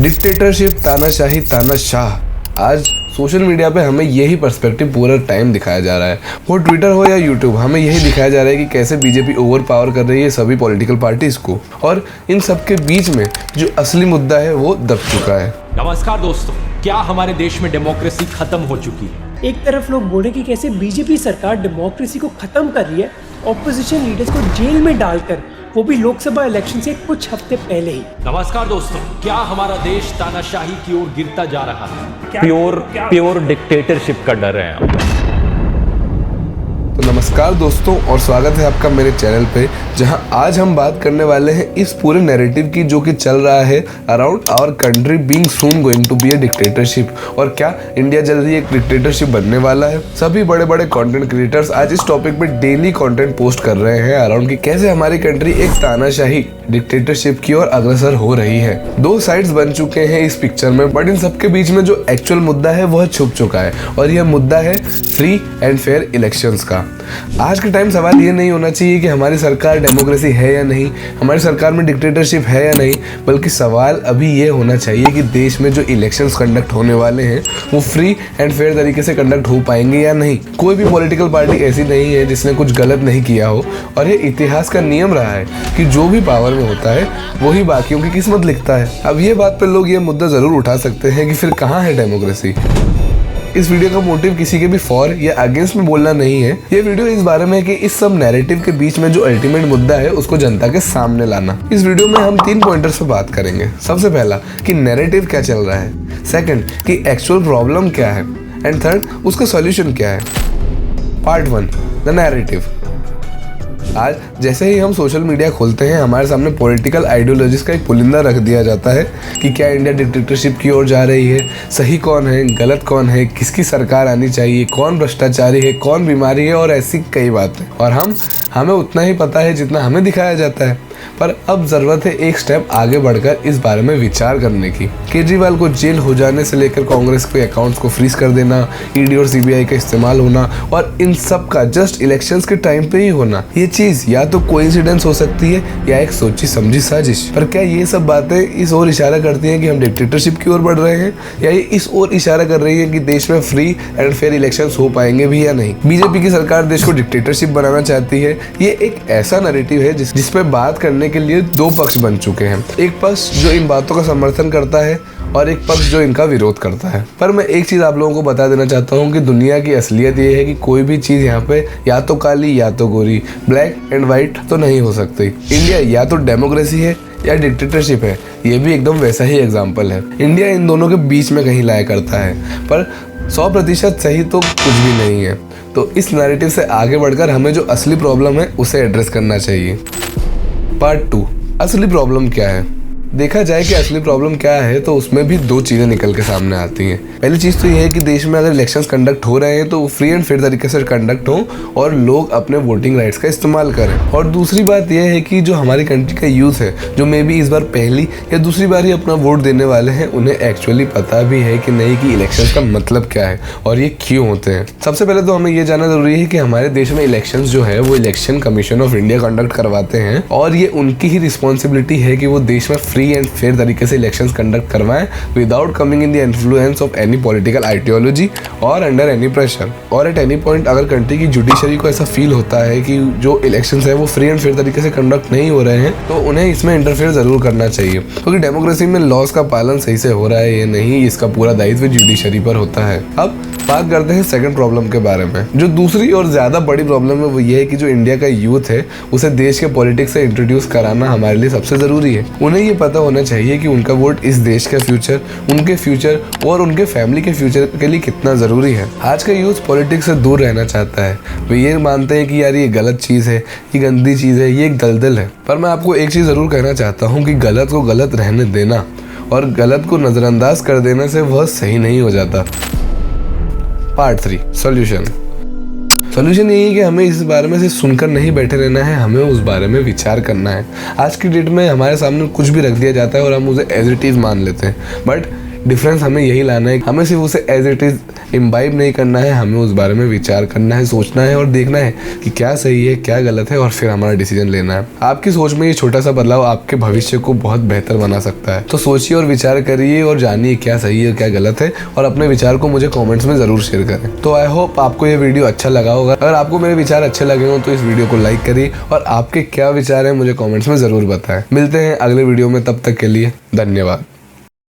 Dictatorship, तानाशाही, तानाशाह। आज सोशल मीडिया पे हमें यही पर्सपेक्टिव पूरा टाइम दिखाया जा रहा है। वो ट्विटर हो या यूट्यूब, हमें यही दिखाया जा रहा है कि कैसे बीजेपी ओवर पावर कर रही है सभी पॉलिटिकल पार्टीज को, और इन सब के बीच में जो असली मुद्दा है वो दब चुका है। नमस्कार दोस्तों, क्या हमारे देश में डेमोक्रेसी खत्म हो चुकी है? एक तरफ लोग बोले कि कैसे बीजेपी सरकार डेमोक्रेसी को खत्म कर रही है, ऑपोजिशन लीडर्स को जेल में डालकर, वो भी लोकसभा इलेक्शन से कुछ हफ्ते पहले ही। नमस्कार दोस्तों, क्या हमारा देश तानाशाही की ओर गिरता जा रहा है? प्योर डिक्टेटरशिप का डर है। तो नमस्कार दोस्तों, और स्वागत है आपका मेरे चैनल पे, जहां आज हम बात करने वाले हैं इस पूरे नैरेटिव की जो कि चल रहा है around our country being soon going to be a dictatorship, और क्या इंडिया जल्दी एक डिक्टेटरशिप बनने वाला है। सभी बड़े बड़े कंटेंट क्रिएटर्स आज इस टॉपिक पे डेली कंटेंट पोस्ट कर रहे हैं अराउंड कि कैसे हमारी कंट्री एक तानाशाही डिक्टेटरशिप की ओर अग्रसर हो रही है। दो साइड्स बन चुके हैं इस पिक्चर में, बट इन सबके बीच में जो एक्चुअल मुद्दा है वह छुप चुका है, और यह मुद्दा है फ्री एंड फेयर इलेक्शंस का। आज के टाइम सवाल ये नहीं होना चाहिए कि हमारी सरकार डेमोक्रेसी है या नहीं, हमारी सरकार में डिक्टेटरशिप है या नहीं, बल्कि सवाल अभी ये होना चाहिए कि देश में जो इलेक्शंस कंडक्ट होने वाले हैं वो फ्री एंड फेयर तरीके से कंडक्ट हो पाएंगे या नहीं। कोई भी पॉलिटिकल पार्टी ऐसी नहीं है जिसने कुछ गलत नहीं किया हो, और ये इतिहास का नियम रहा है कि जो भी पावर में होता है वही बाकियों की किस्मत लिखता है। अब ये बात पर लोग ये मुद्दा जरूर उठा सकते हैं कि फिर कहाँ है डेमोक्रेसी। इस वीडियो का मोटिव किसी के भी फॉर या अगेंस्ट में बोलना नहीं है। ये वीडियो इस बारे में है कि इस सब नैरेटिव के बीच में जो अल्टीमेट मुद्दा है उसको जनता के सामने लाना। इस वीडियो में हम 3 पॉइंटर्स पे बात करेंगे। सबसे पहला कि नैरेटिव क्या चल रहा है, सेकंड कि एक्चुअल प्रॉब्लम क्या है, एंड थर्ड उसका सॉल्यूशन क्या है। Part 1, the narrative. आज जैसे ही हम सोशल मीडिया खोलते हैं हमारे सामने पॉलिटिकल आइडियोलॉजीज का एक पुलिंदा रख दिया जाता है कि क्या इंडिया डिक्टेटरशिप की ओर जा रही है, सही कौन है, गलत कौन है, किसकी सरकार आनी चाहिए, कौन भ्रष्टाचारी है, कौन बीमारी है, और ऐसी कई बातें। और हमें उतना ही पता है जितना हमें दिखाया जाता है। पर अब जरूरत है एक स्टेप आगे बढ़कर इस बारे में विचार करने की। केजरीवाल को जेल हो जाने से लेकर कांग्रेस के अकाउंट्स को फ्रीज कर देना, ईडी और सीबीआई का इस्तेमाल होना, और इन सब का जस्ट इलेक्शंस के टाइम पे ही होना, ये चीज या तो कोइंसिडेंस हो सकती है या एक सोची समझी साजिश। पर क्या ये सब बातें इस ओर इशारा करती हैं कि हम डिक्टेटरशिप की ओर बढ़ रहे हैं, या ये इस ओर इशारा कर रही है कि देश में फ्री एंड फेयर इलेक्शंस हो पाएंगे भी या नहीं। बीजेपी की सरकार देश को डिक्टेटरशिप बनाना चाहती है। ये एक ऐसा नैरेटिव है जिस पे बात करने के लिए दो पक्ष बन चुके हैं। एक पक्ष जो इन बातों का समर्थन करता है और एक पक्ष जो इनका विरोध करता है। पर मैं एक चीज आप लोगों को बता देना चाहता हूँ कि दुनिया की असलियत ये है कि कोई भी चीज यहाँ पे या तो काली या तो गोरी, ब्लैक एंड व्हाइट तो नहीं हो सकती। इंडिया या तो डेमोक्रेसी है या डिक्टेटरशिप है। ये भी एकदम वैसा ही एग्जाम्पल है। इंडिया इन दोनों के बीच में कहीं लाया करता है, पर 100% सही तो कुछ भी नहीं है। तो इस नैरेटिव से आगे बढ़कर हमें जो असली प्रॉब्लम है उसे एड्रेस करना चाहिए। पार्ट 2, असली प्रॉब्लम क्या है। देखा जाए कि असली प्रॉब्लम क्या है तो उसमें भी 2 चीज़ें निकल के सामने आती हैं। पहली चीज़ तो ये है कि देश में अगर इलेक्शंस कंडक्ट हो रहे हैं तो वो फ्री एंड फेयर तरीके से कंडक्ट हो और लोग अपने वोटिंग राइट्स का इस्तेमाल करें। और दूसरी बात यह है कि जो हमारी कंट्री का यूथ है, जो मे बी इस बार पहली या दूसरी बार ही अपना वोट देने वाले हैं, उन्हें एक्चुअली पता भी है कि नहीं कि इलेक्शंस का मतलब क्या है और ये क्यों होते हैं। सबसे पहले तो हमें ये जानना जरूरी है कि हमारे देश में इलेक्शंस जो है वो election commission of India conduct करवाते हैं, और ये उनकी ही रिस्पॉन्सिबिलिटी है कि वो देश में फ्री एंड फेयर तरीके से इलेक्शंस कंडक्ट करवाएं without coming in the influence of any political ideology और अंडर एनी प्रेशर। और एट एनी पॉइंट अगर कंट्री की जुडिशरी को ऐसा फील होता है कि जो इलेक्शंस है वो फ्री एंड फेयर तरीके से कंडक्ट नहीं हो रहे हैं, तो उन्हें इसमें इंटरफेयर जरूर करना चाहिए, क्योंकि डेमोक्रेसी में लॉज का पालन सही से हो रहा है या नहीं, इसका पूरा दायित्व जुडिशरी पर होता है। अब बात करते हैं सेकंड प्रॉब्लम के बारे में। जो दूसरी और ज्यादा बड़ी प्रॉब्लम है वो ये है कि जो इंडिया का यूथ है उसे देश के पॉलिटिक्स से इंट्रोड्यूस कराना हमारे लिए सबसे जरूरी है। उन्हें ये पता होना चाहिए कि उनका वोट इस देश का फ्यूचर, उनके फ्यूचर और उनके फैमिली के फ्यूचर के लिए कितना जरूरी है। आज का यूथ पॉलिटिक्स से दूर रहना चाहता है। वे ये मानते हैं कि यार ये गलत चीज है, ये गंदी चीज है, ये एक दलदल है। पर मैं आपको एक चीज जरूर कहना चाहता हूँ कि गलत को गलत रहने देना और गलत को नजरअंदाज कर देने से वह सही नहीं हो जाता। पार्ट 3, सॉल्यूशन यही है कि हमें इस बारे में सिर्फ सुनकर नहीं बैठे रहना है, हमें उस बारे में विचार करना है। आज की डेट में हमारे सामने कुछ भी रख दिया जाता है और हम उसे एज इट इज मान लेते हैं, बट डिफरेंस हमें यही लाना है, हमें सिर्फ उसे एज इट इज इम्बाइब नहीं करना है, हमें उस बारे में विचार करना है, सोचना है और देखना है कि क्या सही है क्या गलत है और फिर हमारा डिसीजन लेना है। आपकी सोच में ये छोटा सा बदलाव आपके भविष्य को बहुत बेहतर बना सकता है। तो सोचिए और विचार करिए और जानिए क्या सही है क्या गलत है, और अपने विचार को मुझे कमेंट्स में जरूर शेयर करें। तो आई होप आपको ये वीडियो अच्छा लगा होगा। अगर आपको मेरे विचार अच्छे लगे हो तो इस वीडियो को लाइक करिए और आपके क्या विचार हैं मुझे कमेंट्स में जरूर बताएं। मिलते हैं अगले वीडियो में, तब तक के लिए धन्यवाद।